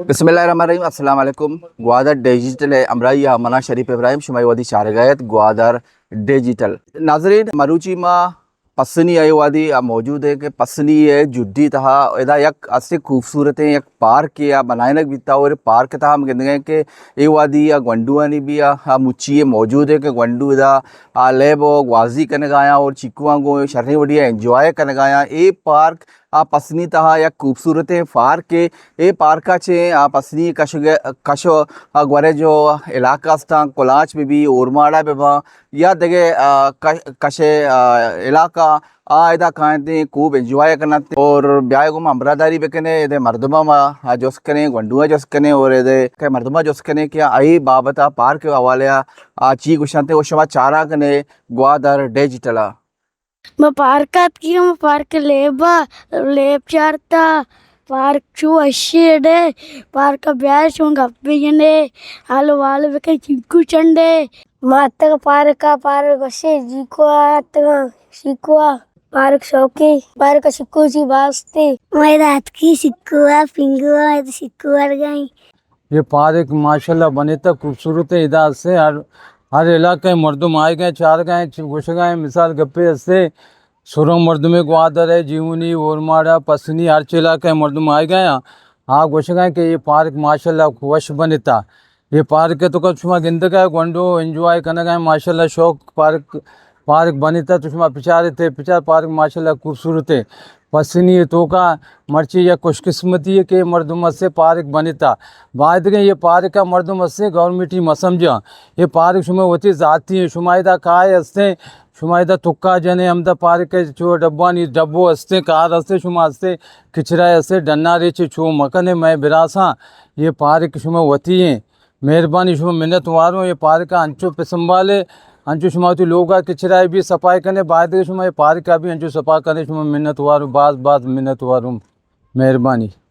बिस्मिल्लाहिर्रहमानिर्रहीम अस्सलाम वालेकुम। ग्वादर डिजिटल है अमराई या मना शरीफ इब्राहिम शुमाई शारगायत ग्वादर डिजिटल नाजरीन मरूची मा पसनी आई वादी मौजूद है कि पसनी है जुड्डी तहा एदा यक अस्से खूबसूरत है यक पार्क या बनाए बीता और पार्क तहा हम कहते हैं कि ये वादी या गंडुआनी भी मुच्ची मौजूद है कि गंडू इदा लेब वाजी करने गाया और चिकुआ गो शरनी वडिया एंजॉय करने गाया ये पार्क पसनी तहा या खूबसूरत है पार्क के ये पार्क चे पसनी कशो ग्वरे जो इलाका था कोलाच में भी ओरमाड़ा में या दगे कशे इलाका इदा कहते खूब एंजॉय करना और ब्याह को अमरादारी बेकने इधे मर्दमा मा जोस्कने गंडुआ जोस्कने और इधे मर्दमा जोस्कने क्या आई बाबता पार्क के हवाले ची गुशांते वो शमा चारा कने ग्वादर डिजिटल मैं पार्कात की मैं पार्क लेब चारता पार्क चू अच्छे डे पार्क ब्यास हूँ गप्पे जने हालो वाले बेके चिंकू चंडे माता का पार्क अच्छे शिकुआ पार्क शौकी पार्क शिकू जी वास्ते मैं रात की शिकुआ पिंगुआ शिकुआ गई। ये पार्क माशाल्लाह बने तक खूबसूरत है। इधर से हर इलाके मर्दुम आए गए चार गए घुस गए मिसाल गप्पे से सुरंग मर्दुमे ग्वादर है जीवनी ओरमाड़ा पसनी हर इलाके मर्दुम आए गए हाँ घुस गए कि ये पार्क माशाल्लाह खुश बनता ये पार्क है तो कब छुमा गिंद गए गंडो एंजॉय करने गए माशाल्लाह शौक पार्क बनीता तो छुमा पिछारे थे पिछार पार्क माशाल्लाह खूबसूरत है पसनी तो का मर्ची या खुशकिस्मती है कि मर्दुम से पार्क बनीता बाद के ये पार्क का मर्दुम से गवर्नमेंट ही मसमझा ये पार्क शुमा होती जाती है शुमाइदा काय हस्ते शुमाइदा तुक्का जने हमदा पार्क के चो डब्बा नहीं डब्बो हस्ते कार हस्ते शुमा हस्ते खिचरा हस्ते डन्ना रे छो मकने मैं बिरासा ये पार्क शुमा होती है मेहरबानी शुमा मिन्नत वारो ये पार्क का अंचो पे संभाले अंचु शुमाती लोग किचराई भी सफाई करने बाद शुमा ये पार्क का भी अंचु सफा करने शुमा मिन्नत वारू बाज मिन्नत वारू मेहरबानी।